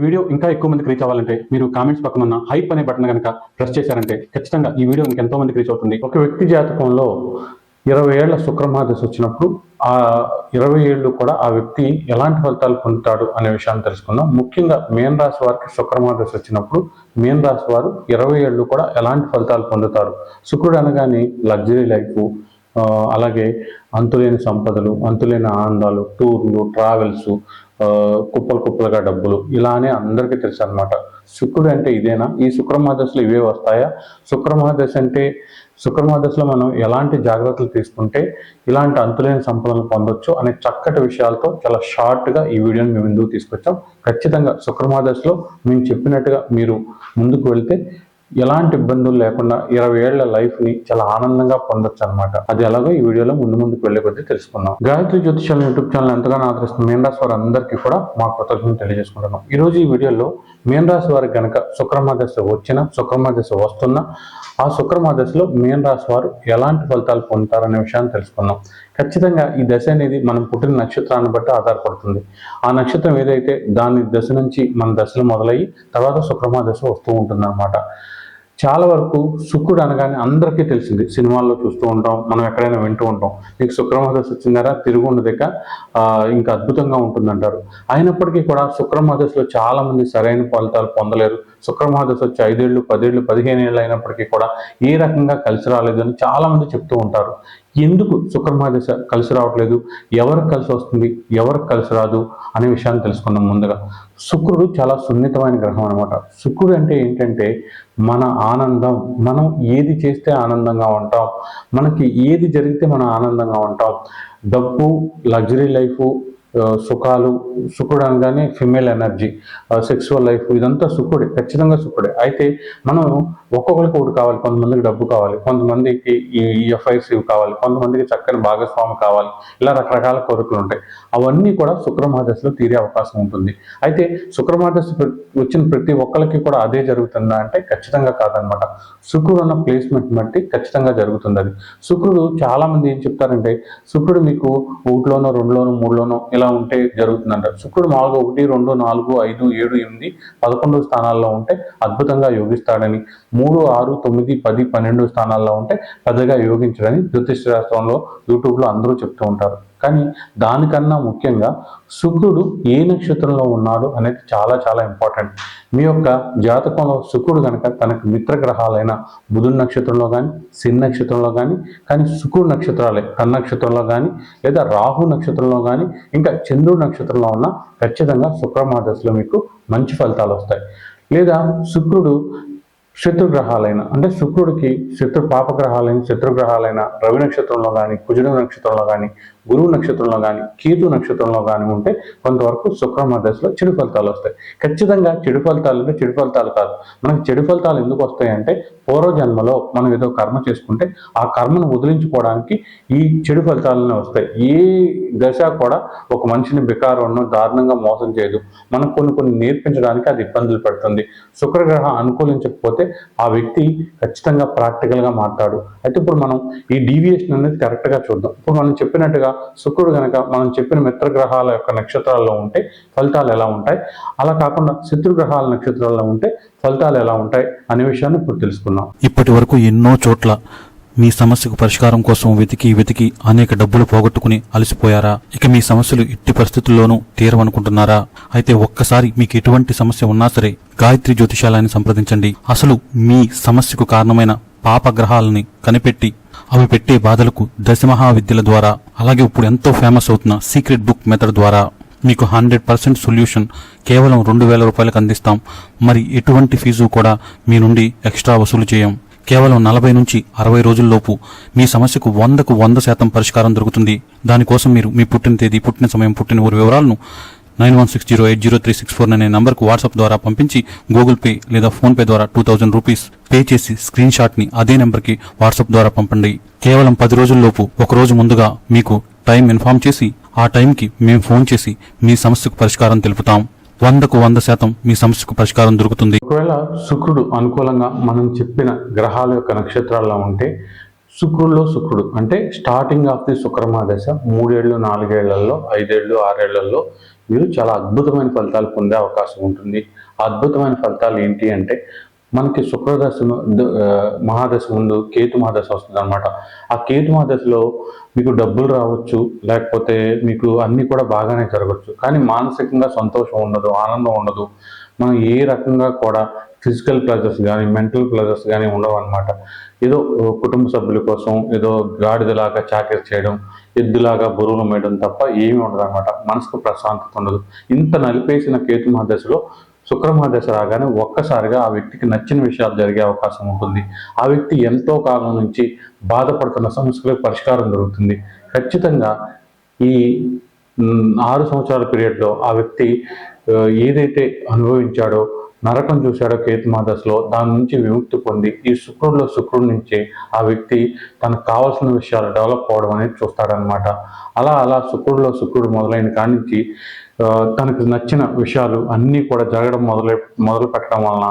Video ఇంకా ఎక్కువ మందికి రీచ్ అవ్వాలంటే మీరు కామెంట్స్ పక్కన ఉన్న హైప్ అనే బటన్ కనుక ప్రెస్ చేశారంటే ఖచ్చితంగా ఈ వీడియో ఇంకెంతో మందికి రీచ్ అవుతుంది. ఒక వ్యక్తి జాతకంలో 20 ఏళ్ల శుక్రమహాదశ వచ్చినప్పుడు ఆ 20 ఏళ్ళు కూడా ఆ వ్యక్తి ఎలాంటి ఫలితాలు పొందుతాడు అనే విషయాన్ని తెలుసుకుందాం. ముఖ్యంగా మీన రాశి వారికి శుక్రమహాదశ వచ్చినప్పుడు మీన రాశి వారు 20 ఏళ్ళు కూడా ఎలాంటి ఫలితాలు పొందుతారు. శుక్రుడు అనగానే లగ్జరీ లైఫ్, అలాగే అంతులేని సంపదలు, అంతులేని ఆనందాలు, టూర్లు, ట్రావెల్స్, కుప్పలు కుప్పలుగా డబ్బులు, ఇలానే అందరికీ తెలుసు అనమాట. శుక్రుడు అంటే ఇదేనా? ఈ శుక్రమహాదశలో ఇవే వస్తాయా? శుక్రమహాదశలో మనం ఎలాంటి జాగ్రత్తలు తీసుకుంటే ఇలాంటి అంతులేని సంపదలు పొందొచ్చు అనే చక్కటి విషయాలతో చాలా షార్ట్గా ఈ వీడియోని మేము ముందుకు తీసుకొచ్చాం. ఖచ్చితంగా శుక్రమహాదశలో మేము చెప్పినట్టుగా మీరు ముందుకు వెళ్తే ఎలాంటి ఇబ్బందులు లేకుండా 20 ఏళ్ల లైఫ్ని చాలా ఆనందంగా పొందొచ్చు అనమాట. అది ఎలాగో ఈ వీడియోలో ముందుకు వెళ్లే కొద్దీ తెలుసుకుందాం. గాయత్రి జ్యోతిషాల యూట్యూబ్ ఛానల్ ఎంతగానో ఆదరిస్తున్న మీన రాశి వారు అందరికీ కూడా మా కృతజ్ఞతలు తెలియజేసుకుంటున్నాం. ఈ రోజు ఈ వీడియోలో మీన రాశి వారికి గనక శుక్రమహాదశ వచ్చినా, శుక్రమహాదశ వస్తున్నా, ఆ శుక్రమహాదశలో మీన రాశి వారు ఎలాంటి ఫలితాలు పొందుతారనే విషయాన్ని తెలుసుకుందాం. ఖచ్చితంగా ఈ దశ అనేది మనం పుట్టిన నక్షత్రాన్ని బట్టి ఆధారపడుతుంది. ఆ నక్షత్రం ఏదైతే దాని దశ నుంచి మన దశలు మొదలయ్యి తర్వాత శుక్రమహాదశ వస్తూ ఉంటుంది అనమాట. చాలా వరకు శుక్రుడు అనగానే అందరికీ తెలిసింది, సినిమాల్లో చూస్తూ ఉంటాం, మనం ఎక్కడైనా వింటూ ఉంటాం. నీకు శుక్రమహాదశ వచ్చిందారా, తిరుగు ఉండదేక ఇంకా అద్భుతంగా ఉంటుందంటారు. అయినప్పటికీ కూడా శుక్రమహాదశలో చాలా మంది సరైన ఫలితాలు పొందలేరు. శుక్రమహాదశ వచ్చి 5 ఏళ్ళు, 10 ఏళ్ళు, 15 ఏళ్ళు అయినప్పటికీ కూడా ఏ రకంగా కలిసి రాలేదు అని చాలా మంది చెప్తూ ఉంటారు. ఎందుకు శుక్రమహాదశ కలిసి రావట్లేదు, ఎవరికి కలిసి వస్తుంది, ఎవరికి కలిసి రాదు అనే విషయాన్ని తెలుసుకుందాం. ముందుగా శుక్రుడు చాలా సున్నితమైన గ్రహం అనమాట. శుక్రుడు అంటే ఏంటంటే మన ఆనందం, మనం ఏది చేస్తే ఆనందంగా ఉంటాం, మనకి ఏది జరిగితే మనం ఆనందంగా ఉంటాం, డబ్బు, లగ్జరీ లైఫ్, సుఖాలు, శుక్రుడు అనగానే ఫిమేల్ ఎనర్జీ, సెక్సువల్ లైఫ్, ఇదంతా శుక్రుడే, ఖచ్చితంగా శుక్రుడే. అయితే మనం ఒక్కొక్కరికి ఒకటి కావాలి. కొంతమందికి డబ్బు కావాలి, కొంతమందికి ఈ ఎఫ్ఐస్ కావాలి, కొంతమందికి చక్కని భాగస్వామి కావాలి, ఇలా రకరకాల కోరికలు ఉంటాయి. అవన్నీ కూడా శుక్రమహాదశలో తీరే అవకాశం ఉంటుంది. అయితే శుక్రమహాదశ వచ్చిన ప్రతి ఒక్కరికి కూడా అదే జరుగుతుందా అంటే ఖచ్చితంగా కాదనమాట. శుక్రుడు ఉన్న ప్లేస్మెంట్ బట్టి ఖచ్చితంగా జరుగుతుంది. అది శుక్రుడు చాలా మంది ఏం చెప్తారంటే శుక్రుడు మీకు 1లోనో 2లోనో 3లోనో ఇలా ఉంటే జరుగుతుందంట. శుక్రుడు మామూలుగా 1, 2, 4, 5, 7, 8, 11 స్థానాల్లో ఉంటే అద్భుతంగా యోగిస్తాడని, 3, 6, 9, 10, 12 స్థానాల్లో ఉంటే పెద్దగా యోగించడని జ్యోతిష్ శాస్త్రంలో యూట్యూబ్లో అందరూ చెప్తూ ఉంటారు. కానీ దానికన్నా ముఖ్యంగా శుక్రుడు ఏ నక్షత్రంలో ఉన్నాడు అనేది చాలా చాలా ఇంపార్టెంట్. మీ యొక్క జాతకంలో శుక్రుడు కనుక తనకు మిత్రగ్రహాలైన బుధుడి నక్షత్రంలో కానీ, శని నక్షత్రంలో కానీ శుక్రుడు నక్షత్రాలే తన నక్షత్రంలో కానీ, లేదా రాహు నక్షత్రంలో కానీ, ఇంకా చంద్రుడి నక్షత్రంలో ఉన్న ఖచ్చితంగా శుక్రమహాదశలో మీకు మంచి ఫలితాలు వస్తాయి. లేదా శుక్రుడు శత్రుగ్రహాలైన, అంటే శుక్రుడికి శత్రుగ్రహాలైన రవి నక్షత్రంలో కానీ, కుజుడు నక్షత్రంలో కానీ, గురువు నక్షత్రంలో కానీ, కేతు నక్షత్రంలో కానీ ఉంటే కొంతవరకు శుక్రమహాదశలో చెడు ఫలితాలు వస్తాయి. ఖచ్చితంగా చెడు ఫలితాలు అంటే చెడు ఫలితాలు కాదు. మనకి చెడు ఫలితాలు ఎందుకు వస్తాయి అంటే పూర్వజన్మలో మనం ఏదో కర్మ చేసుకుంటే ఆ కర్మను వదిలించుకోవడానికి ఈ చెడు ఫలితాలనే వస్తాయి. ఏ దశ కూడా ఒక మనిషిని బికారంలో దారుణంగా మోసం చేయదు. మనకు కొన్ని నేర్పించడానికి అది ఇబ్బందులు పెడుతుంది. శుక్రగ్రహం అనుకూలించకపోతే ఆ వ్యక్తి ఖచ్చితంగా ప్రాక్టికల్గా మాట్లాడు. అయితే ఇప్పుడు మనం ఈ డీవియేషన్ అనేది కరెక్ట్గా చూద్దాం. ఇప్పుడు మనం చెప్పినట్టుగా శుక్రుడు కనుక మనం చెప్పిన మిత్రగ్రహాల యొక్క నక్షత్రాల్లో ఉంటే ఫలితాలు ఎలా ఉంటాయి, అలా కాకుండా శత్రుగ్రహాల నక్షత్రాల్లో ఉంటే ఫలితాలు ఎలా ఉంటాయి అనే విషయాన్ని ఇప్పుడు తెలుసుకుందాం. ఇప్పటి వరకు ఎన్నో చోట్ల మీ సమస్యకు పరిష్కారం కోసం వెతికి అనేక డబ్బులు పోగొట్టుకుని అలసిపోయారా? ఇక మీ సమస్యలు ఎట్టి పరిస్థితుల్లోనూ తీరవనుకుంటున్నారా? అయితే ఒక్కసారి మీకు ఎటువంటి సమస్య ఉన్నా సరే గాయత్రి జ్యోతిషాలయాన్ని సంప్రదించండి. అసలు మీ సమస్యకు కారణమైన పాపగ్రహాలని కనిపెట్టి అవి పెట్టే బాధలకు దశమహావిద్యల ద్వారా, అలాగే ఇప్పుడు ఎంతో ఫేమస్ అవుతున్న సీక్రెట్ బుక్ మెథడ్ ద్వారా మీకు 100% సొల్యూషన్ కేవలం 2000 రూపాయలకు అందిస్తాం. మరి ఎటువంటి ఫీజు కూడా మీ నుండి ఎక్స్ట్రా వసూలు చేయం. కేవలం 40 నుంచి 60 రోజుల్లోపు మీ సమస్యకు 100కు 100% పరిష్కారం దొరుకుతుంది. దానికోసం మీరు మీ పుట్టిన తేదీ, పుట్టిన సమయం, పుట్టిన ఊరి వివరాలను 9160803649 అనే నంబర్కు వాట్సాప్ ద్వారా పంపించి గూగుల్ పే లేదా ఫోన్ పే ద్వారా 2000 రూపీస్ పే చేసి స్క్రీన్ షాట్ ని అదే నెంబర్కి వాట్సాప్ ద్వారా పంపండి. కేవలం 10 రోజుల్లోపు ఒక రోజు ముందుగా మీకు టైం ఇన్ఫార్మ్ చేసి ఆ టైంకి మేము ఫోన్ చేసి మీ సమస్యకు పరిష్కారం తెలుపుతాం. 100కు 100% మీ సమస్యకు పరిష్కారం దొరుకుతుంది. ఒకవేళ శుక్రుడు అనుకూలంగా మనం చెప్పిన గ్రహాల యొక్క నక్షత్రాల్లో ఉంటే శుక్రుడు అంటే స్టార్టింగ్ ఆఫ్ ది శుక్రమహాదశ 3 ఏళ్ళు 4 ఏళ్లలో 5 ఏళ్ళు 6 ఏళ్లలో మీరు చాలా అద్భుతమైన ఫలితాలు పొందే అవకాశం ఉంటుంది. ఆ అద్భుతమైన ఫలితాలు ఏంటి అంటే మనకి శుక్రదశ మహాదశ ముందు కేతు మహాదశ వస్తుంది అనమాట. ఆ కేతు మహాదశలో మీకు డబ్బులు రావచ్చు, లేకపోతే మీకు అన్నీ కూడా బాగానే జరగచ్చు. కానీ మానసికంగా సంతోషం ఉండదు, ఆనందం ఉండదు. మనం ఏ రకంగా కూడా ఫిజికల్ ప్లెజర్స్ కానీ మెంటల్ ప్లెజర్స్ కానీ ఉండవు అనమాట. ఏదో కుటుంబ సభ్యుల కోసం ఏదో గాడిదలాగా చాకరీ చేయడం, ఎద్దులాగా బరువులు మేయడం తప్ప ఏమీ ఉండదు అనమాట. మనసుకు ప్రశాంతత ఉండదు. ఇంత నలిపేసిన కేతు మహాదశలో శుక్రమహాదశ రాగానే ఒక్కసారిగా ఆ వ్యక్తికి నచ్చిన విషయాలు జరిగే అవకాశం ఉంటుంది. ఆ వ్యక్తి ఎంతో కాలం నుంచి బాధపడుతున్న సమస్యలకు పరిష్కారం దొరుకుతుంది. ఖచ్చితంగా ఈ 6 సంవత్సరాల పీరియడ్లో ఆ వ్యక్తి ఏదైతే అనుభవించాడో, నరకం చూశాడో కేతు మహాదశలో, దాని నుంచి విముక్తి పొంది ఈ శుక్రుడి నుంచే ఆ వ్యక్తి తనకు కావాల్సిన విషయాలు డెవలప్ అవడం అనేది చూస్తాడనమాట. అలా శుక్రుడు మొదలైన కాడి నుంచి తనకు నచ్చిన విషయాలు అన్నీ కూడా జరగడం మొదలు పెట్టడం వలన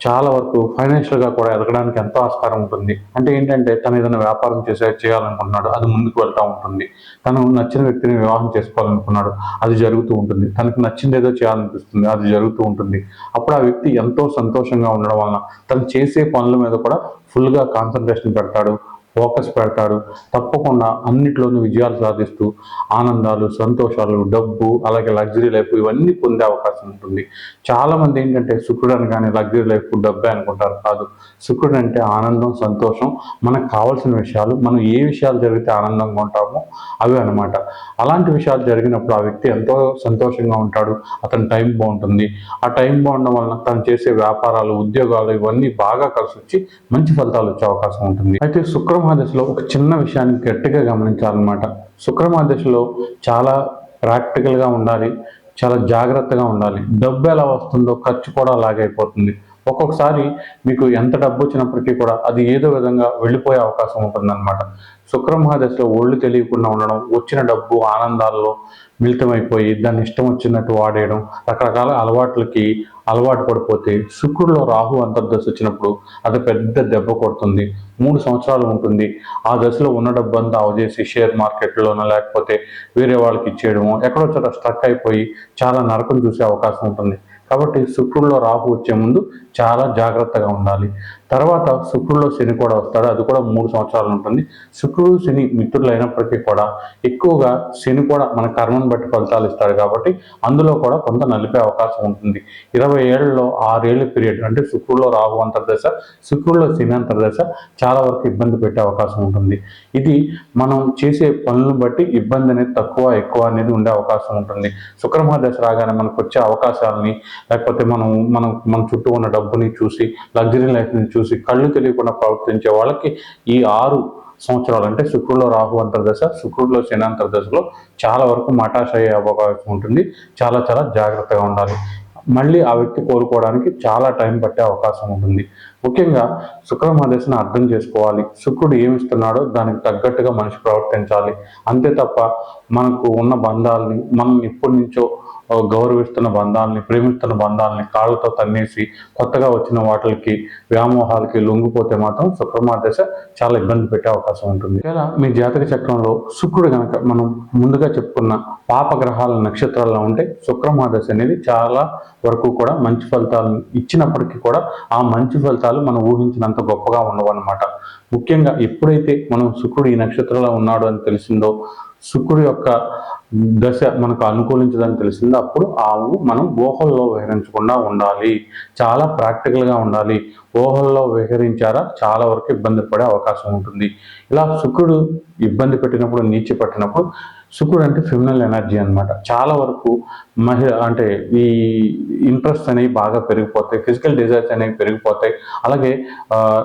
చాలా వరకు ఫైనాన్షియల్గా కూడా ఎదగడానికి ఎంతో ఆస్కారం ఉంటుంది. అంటే ఏంటంటే తను ఏదైనా వ్యాపారం చేయాలనుకుంటున్నాడు, అది ముందుకు వెళ్తూ ఉంటుంది. తను నచ్చిన వ్యక్తిని వివాహం చేసుకోవాలనుకున్నాడు, అది జరుగుతూ ఉంటుంది. తనకు నచ్చింది ఏదో చేయాలనిపిస్తుంది, అది జరుగుతూ ఉంటుంది. అప్పుడు ఆ వ్యక్తి ఎంతో సంతోషంగా ఉండడం వలన తను చేసే పనుల మీద కూడా ఫుల్గా కాన్సన్ట్రేషన్ పెడతాడు, ఫోకస్ పెడతాడు. తప్పకుండా అన్నిట్లోనూ విజయాలు సాధిస్తూ ఆనందాలు, సంతోషాలు, డబ్బు, అలాగే లగ్జరీ లైఫ్ ఇవన్నీ పొందే అవకాశం ఉంటుంది. చాలామంది ఏంటంటే శుక్రుడు అనగానే లగ్జరీ లైఫ్, డబ్బే అనుకుంటారు. కాదు, శుక్రుడు అంటే ఆనందం, సంతోషం, మనకు కావాల్సిన విషయాలు, మనం ఏ విషయాలు జరిగితే ఆనందంగా ఉంటామో అవి అనమాట. అలాంటి విషయాలు జరిగినప్పుడు ఆ వ్యక్తి ఎంతో సంతోషంగా ఉంటాడు. అతని టైం బాగుంటుంది. ఆ టైం బాగుండడం వలన తను చేసే వ్యాపారాలు, ఉద్యోగాలు ఇవన్నీ బాగా కలిసి వచ్చి మంచి ఫలితాలు వచ్చే అవకాశం ఉంటుంది. అయితే శుక్రమహాదశలో ఒక చిన్న విషయాన్ని గట్టిగా గమనించాలన్నమాట. శుక్రమహాదశలో చాలా ప్రాక్టికల్గా ఉండాలి, చాలా జాగ్రత్తగా ఉండాలి. డబ్బు ఎలా వస్తుందో ఖర్చు కూడా అలాగే అయిపోతుంది. ఒక్కొక్కసారి మీకు ఎంత డబ్బు వచ్చినప్పటికీ కూడా అది ఏదో విధంగా వెళ్ళిపోయే అవకాశం ఉంటుందన్నమాట. శుక్రమహాదశలో ఒళ్ళు తెలియకుండా ఉండడం, వచ్చిన డబ్బు ఆనందాల్లో మిళితమైపోయి దాన్ని ఇష్టం వచ్చినట్టు వాడేయడం, రకరకాల అలవాట్లకి అలవాటు పడిపోతే శుక్రుడిలో రాహు అంతర్దశ వచ్చినప్పుడు అది పెద్ద దెబ్బ కొడుతుంది. 3 సంవత్సరాలు ఉంటుంది. ఆ దశలో ఉన్న డబ్బు అంతా అవజేసి షేర్ మార్కెట్లోనో లేకపోతే వేరే వాళ్ళకి ఇచ్చేయడము, ఎక్కడో చోట స్ట్రక్ అయిపోయి చాలా నరకం చూసే అవకాశం ఉంటుంది. కాబట్టి శుక్రుడిలో రాహు వచ్చే ముందు చాలా జాగ్రత్తగా ఉండాలి. తర్వాత శుక్రుడిలో శని కూడా వస్తాడు, అది కూడా 3 సంవత్సరాలు ఉంటుంది. శుక్రుడు శని మిత్రులు అయినప్పటికీ కూడా ఎక్కువగా శని కూడా మన కర్మను బట్టి ఫలితాలు ఇస్తాడు కాబట్టి అందులో కూడా కొంత నలిపే అవకాశం ఉంటుంది. 20 ఏళ్లలో 6 ఏళ్ల పీరియడ్ అంటే శుక్రుడిలో రాహు అంతర్దశ, శుక్రుడిలో శని అంతర్దశ చాలా వరకు ఇబ్బంది పెట్టే అవకాశం ఉంటుంది. ఇది మనం చేసే పనులను బట్టి ఇబ్బంది అనేది తక్కువ ఎక్కువ అనేది ఉండే అవకాశం ఉంటుంది. శుక్రమహాదశ రాగానే మనకు వచ్చే అవకాశాలని, లేకపోతే మన చుట్టూ ఉన్న డబ్బుని చూసి, లగ్జరీ లైఫ్ని చూసి కళ్ళు తెలియకుండా ప్రవర్తించే వాళ్ళకి ఈ 6 సంవత్సరాలు అంటే శుక్రుడిలో రాహు అంతర్దశ, శుక్రుడిలో శని అంతర్దశలో చాలా వరకు మటాష్ అయ్యే అవకాశం ఉంటుంది. చాలా చాలా జాగ్రత్తగా ఉండాలి. మళ్ళీ ఆ వ్యక్తి కోలుకోవడానికి చాలా టైం పట్టే అవకాశం ఉంటుంది. ముఖ్యంగా శుక్రమహాదశను అర్థం చేసుకోవాలి. శుక్రుడు ఏమిస్తున్నాడో దానికి తగ్గట్టుగా మనిషి ప్రవర్తించాలి. అంతే తప్ప మనకు ఉన్న బంధాలని, మనం ఇప్పటి నుంచో గౌరవిస్తున్న బంధాలని, ప్రేమిస్తున్న బంధాలని కాళ్ళతో తన్నేసి కొత్తగా వచ్చిన వాటికి వ్యామోహాలకి లొంగిపోతే మాత్రం శుక్రమహాదశ చాలా ఇబ్బంది పెట్టే అవకాశం ఉంటుంది. ఇలా మీ జాతక చక్రంలో శుక్రుడు కనుక మనం ముందుగా చెప్పుకున్న పాపగ్రహాల నక్షత్రాల్లో ఉంటే శుక్రమహాదశ అనేది చాలా వరకు కూడా మంచి ఫలితాలు ఇచ్చినప్పటికీ కూడా ఆ మంచి ఫలితాలు మనం ఊహించినంత గొప్పగా ఉండవు అన్నమాట. ముఖ్యంగా ఎప్పుడైతే మనం శుక్రుడు ఈ నక్షత్రంలో ఉన్నాడు అని తెలిసిందో, శుక్రుడు యొక్క దశ మనకు అనుకూలించదని తెలిసిందో అప్పుడు మనం ఊహల్లో విహరించకుండా ఉండాలి. చాలా ప్రాక్టికల్గా ఉండాలి. ఊహల్లో విహరించారా చాలా వరకు ఇబ్బంది పడే అవకాశం ఉంటుంది. ఇలా శుక్రుడు ఇబ్బంది పెట్టినప్పుడు, నీచి పట్టినప్పుడు, శుక్రుడు అంటే ఫెమినల్ ఎనర్జీ అనమాట. చాలా వరకు అంటే ఈ ఇంట్రెస్ట్ అనేవి బాగా పెరిగిపోతాయి, ఫిజికల్ డిజైర్స్ అనేవి పెరిగిపోతాయి. అలాగే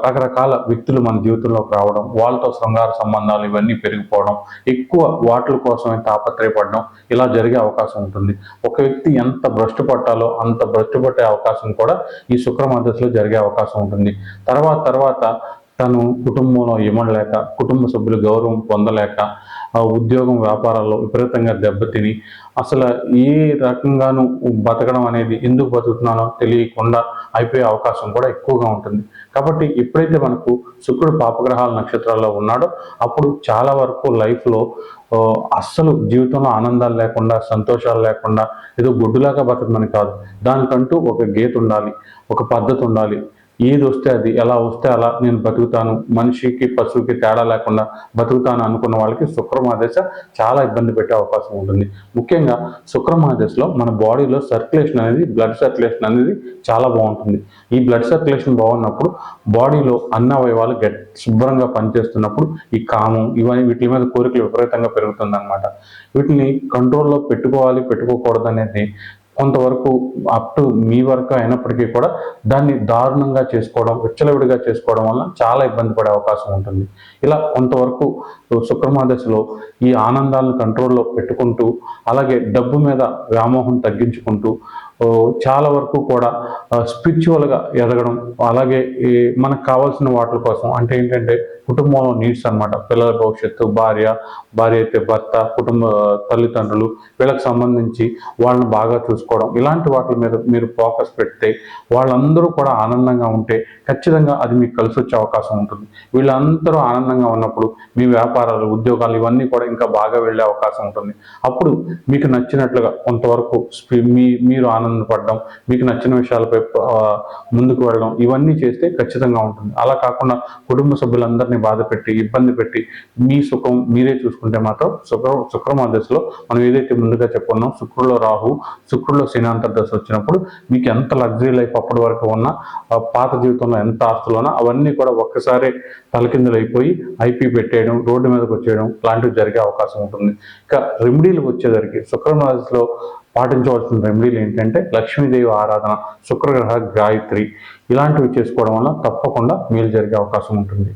రకరకాల వ్యక్తులు మన జీవితంలోకి రావడం, వాళ్ళతో శృంగార సంబంధాలు ఇవన్నీ పెరిగిపోవడం, ఎక్కువ వాటి కోసమే తాపత్రయపడడం, ఇలా జరిగే అవకాశం ఉంటుంది. ఒక వ్యక్తి ఎంత భ్రష్టు పట్టాలో అంత భ్రష్టు పట్టే అవకాశం కూడా ఈ శుక్రమహాదశలో జరిగే అవకాశం ఉంటుంది. తర్వాత తను కుటుంబంలో ఇమడలేక, కుటుంబ సభ్యులు గౌరవం పొందలేక, ఉద్యోగం వ్యాపారాల్లో విపరీతంగా దెబ్బతిని అసలు ఏ రకంగానూ బతకడం అనేది ఎందుకు బతుకుతున్నానో తెలియకుండా అయిపోయే అవకాశం కూడా ఎక్కువగా ఉంటుంది. కాబట్టి ఎప్పుడైతే మనకు శుక్రుడు పాపగ్రహాల నక్షత్రాల్లో ఉన్నాడో అప్పుడు చాలా వరకు లైఫ్లో అస్సలు జీవితంలో ఆనందాలు లేకుండా, సంతోషాలు లేకుండా ఏదో గొడ్డులాగా బతకమని కాదు, దానికంటూ ఒక గీత ఉండాలి, ఒక పద్ధతి ఉండాలి. ఏది వస్తే అది, ఎలా వస్తే అలా నేను బతుకుతాను, మనిషికి పశువుకి తేడా లేకుండా బతుకుతాను అనుకున్న వాళ్ళకి శుక్రమహాదశ చాలా ఇబ్బంది పెట్టే అవకాశం ఉంటుంది. ముఖ్యంగా శుక్రమహాదశలో మన బాడీలో సర్క్యులేషన్ అనేది, బ్లడ్ సర్క్యులేషన్ అనేది చాలా బాగుంటుంది. ఈ బ్లడ్ సర్క్యులేషన్ బాగున్నప్పుడు బాడీలో అన్ని అవయవాలు శుభ్రంగా పనిచేస్తున్నప్పుడు ఈ కామం ఇవన్నీ వీటి మీద కోరికలు విపరీతంగా పెరుగుతుంది అనమాట. వీటిని కంట్రోల్లో పెట్టుకోవాలి, పెట్టుకోకూడదు అనేది కొంతవరకు అప్ టు మీ వరకు అయినప్పటికీ కూడా దాన్ని దారుణంగా చేసుకోవడం, విచ్చలవిడిగా చేసుకోవడం వల్ల చాలా ఇబ్బంది పడే అవకాశం ఉంటుంది. ఇలా కొంతవరకు శుక్రమహాదశలో ఈ ఆనందాలను కంట్రోల్లో పెట్టుకుంటూ, అలాగే డబ్బు మీద వ్యామోహం తగ్గించుకుంటూ చాలా వరకు కూడా స్పిరిచువల్గా ఎదగడం, అలాగే ఈ మనకు కావాల్సిన వాటి కోసం అంటే ఏంటంటే కుటుంబంలో నీడ్స్ అనమాట. పిల్లల భవిష్యత్తు, భార్య అయితే భర్త, కుటుంబ తల్లిదండ్రులు వీళ్ళకి సంబంధించి వాళ్ళని బాగా చూసుకోవడం, ఇలాంటి వాటి మీద మీరు ఫోకస్ పెడితే వాళ్ళందరూ కూడా ఆనందంగా ఉంటే ఖచ్చితంగా అది మీకు కలిసి వచ్చే అవకాశం ఉంటుంది. వీళ్ళందరూ ఆనందంగా ఉన్నప్పుడు మీ వ్యాపారాలు, ఉద్యోగాలు ఇవన్నీ కూడా ఇంకా బాగా వెళ్ళే అవకాశం ఉంటుంది. అప్పుడు మీకు నచ్చినట్లుగా కొంతవరకు మీరు ఆనందపడడం, మీకు నచ్చిన విషయాలపై ముందుకు వెళ్ళడం ఇవన్నీ చేస్తే ఖచ్చితంగా ఉంటుంది. అలా కాకుండా కుటుంబ సభ్యులందరినీ బాధ పెట్టి, ఇబ్బంది పెట్టి మీ సుఖం మీరే చూసుకుంటే మాత్రం శుక్రమహాదశలో మనం ఏదైతే ముందుగా చెప్పుకున్నాం, శుక్రుల్లో రాహు, శుక్రుల్లో శని అంతర్దశ వచ్చినప్పుడు మీకు ఎంత లగ్జరీ లైఫ్ అప్పటి వరకు ఉన్నా, పాత జీవితంలో ఎంత ఆస్తులున్నా అవన్నీ కూడా ఒక్కసారి తలకిందులు అయిపోయి ఐపీ పెట్టేయడం, రోడ్డు మీదకి వచ్చేయడం లాంటివి జరిగే అవకాశం ఉంటుంది. ఇక రెమెడీలకు వచ్చేసరికి శుక్రమహాదశలో పాటించవలసిన రెమెడీలు ఏంటంటే లక్ష్మీదేవి ఆరాధన, శుక్రగ్రహ గాయత్రి ఇలాంటివి చేసుకోవడం వల్ల తప్పకుండా మేలు జరిగే అవకాశం ఉంటుంది.